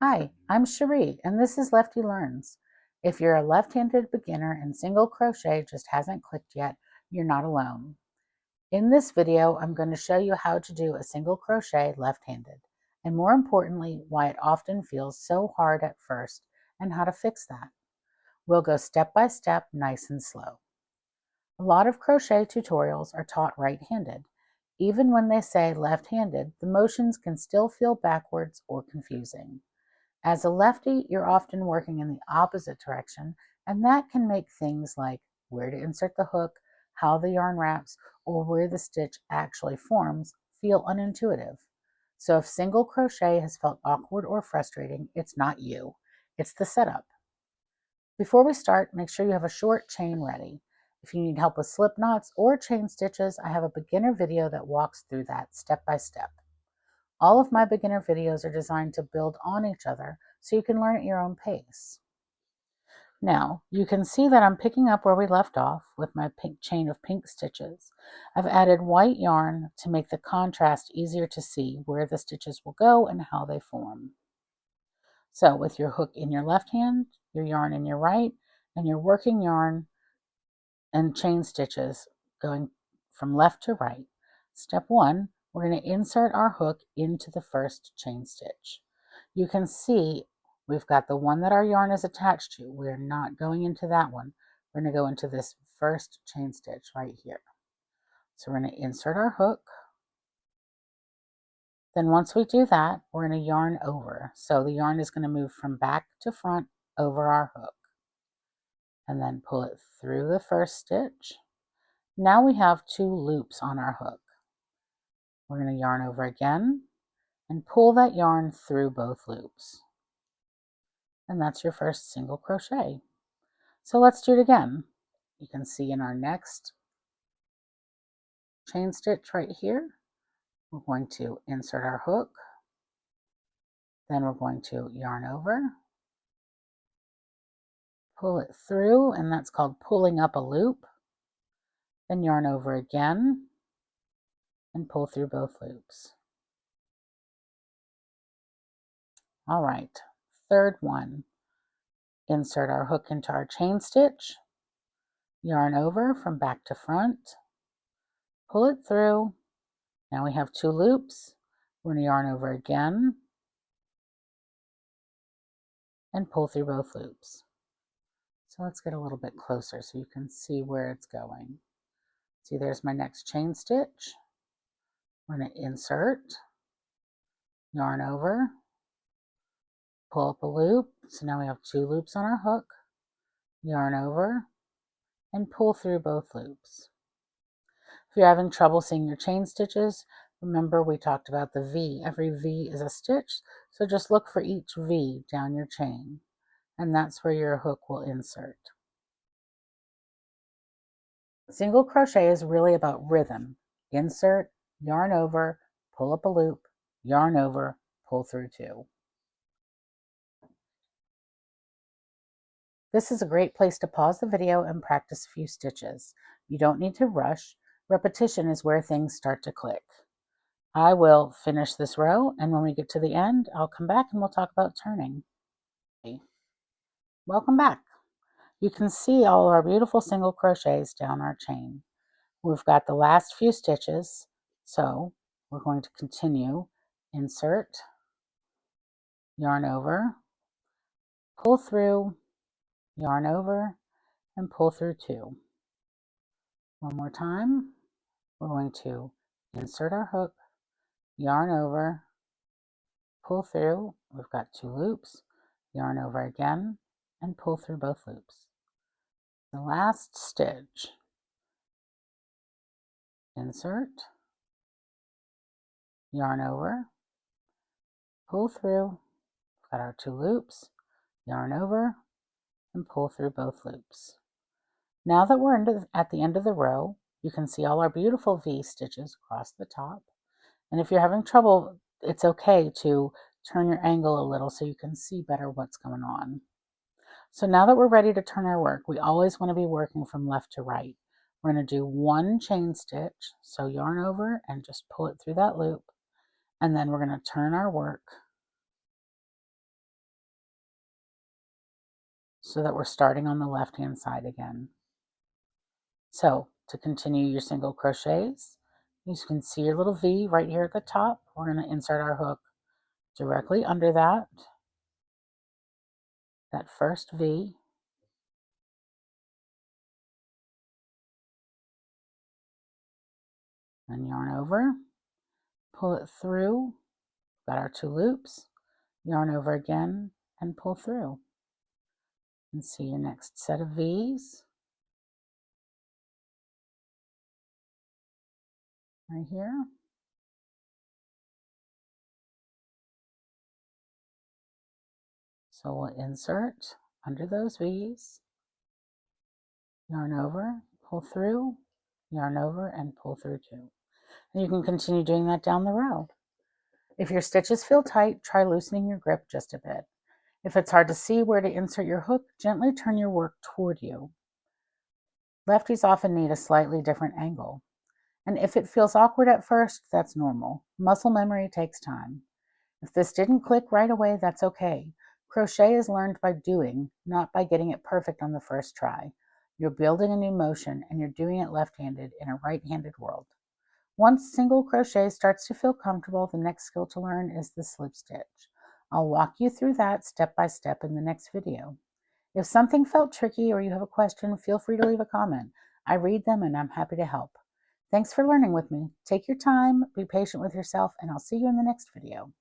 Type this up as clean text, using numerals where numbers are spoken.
Hi, I'm Cherie, and this is Lefty Learns. If you're a left-handed beginner and single crochet just hasn't clicked yet, you're not alone. In this video, I'm going to show you how to do a single crochet left-handed, and more importantly, why it often feels so hard at first, and how to fix that. We'll go step by step, nice and slow. A lot of crochet tutorials are taught right-handed. Even when they say left-handed, the motions can still feel backwards or confusing. As a lefty, you're often working in the opposite direction, and that can make things like where to insert the hook, how the yarn wraps, or where the stitch actually forms feel unintuitive. So if single crochet has felt awkward or frustrating, it's not you, it's the setup. Before we start, make sure you have a short chain ready. If you need help with slip knots or chain stitches, I have a beginner video that walks through that step by step. All of my beginner videos are designed to build on each other so you can learn at your own pace. Now, you can see that I'm picking up where we left off with my pink chain of pink stitches. I've added white yarn to make the contrast easier to see where the stitches will go and how they form. So with your hook in your left hand, your yarn in your right, and your working yarn and chain stitches going from left to right. Step 1, we're going to insert our hook into the first chain stitch. You can see we've got the one that our yarn is attached to. We're not going into that one. We're going to go into this first chain stitch right here. So we're going to insert our hook. Then once we do that, we're going to yarn over. So the yarn is going to move from back to front over our hook. And then pull it through the first stitch. Now we have 2 loops on our hook. We're going to yarn over again and pull that yarn through both loops. And that's your first single crochet. So let's do it again. You can see in our next chain stitch right here, we're going to insert our hook, then we're going to yarn over, pull it through, and that's called pulling up a loop, then yarn over again, and pull through both loops. All right, third one. Insert our hook into our chain stitch, yarn over from back to front, pull it through. Now we have 2 loops. We're going to yarn over again and pull through both loops. So let's get a little bit closer so you can see where it's going. See, there's my next chain stitch. We're going to insert, yarn over, pull up a loop. So now we have 2 loops on our hook, yarn over, and pull through both loops. If you're having trouble seeing your chain stitches, remember we talked about the V. Every V is a stitch, so just look for each V down your chain, and that's where your hook will insert. Single crochet is really about rhythm. Insert, yarn over, pull up a loop, yarn over, pull through 2. This is a great place to pause the video and practice a few stitches. You don't need to rush. Repetition is where things start to click. I will finish this row, and when we get to the end, I'll come back and we'll talk about turning. Welcome back. You can see all our beautiful single crochets down our chain. We've got the last few stitches, so we're going to continue. Insert, yarn over, pull through, yarn over, and pull through 2. One more time. We're going to insert our hook, yarn over, pull through. We've got 2 loops, yarn over again, and pull through both loops. The last stitch, insert, yarn over, pull through. We've got our 2 loops, yarn over, and pull through both loops. Now that we're at the end of the row, you can see all our beautiful V stitches across the top. And if you're having trouble, it's okay to turn your angle a little so you can see better what's going on. So now that we're ready to turn our work, we always want to be working from left to right. We're going to do 1 chain stitch, so yarn over and just pull it through that loop. And then we're going to turn our work so that we're starting on the left-hand side again. So to continue your single crochets, you can see your little V right here at the top. We're going to insert our hook directly under that first V. Then yarn over, pull it through, got our 2 loops, yarn over again and pull through. And see your next set of V's right here. So we'll insert under those V's, yarn over, pull through, yarn over, and pull through 2. And you can continue doing that down the row. If your stitches feel tight, try loosening your grip just a bit. If it's hard to see where to insert your hook, gently turn your work toward you. Lefties often need a slightly different angle. And if it feels awkward at first, that's normal. Muscle memory takes time. If this didn't click right away, that's okay. Crochet is learned by doing, not by getting it perfect on the first try. You're building a new motion and you're doing it left-handed in a right-handed world. Once single crochet starts to feel comfortable, the next skill to learn is the slip stitch. I'll walk you through that step by step in the next video. If something felt tricky or you have a question, feel free to leave a comment. I read them and I'm happy to help. Thanks for learning with me. Take your time, be patient with yourself, and I'll see you in the next video.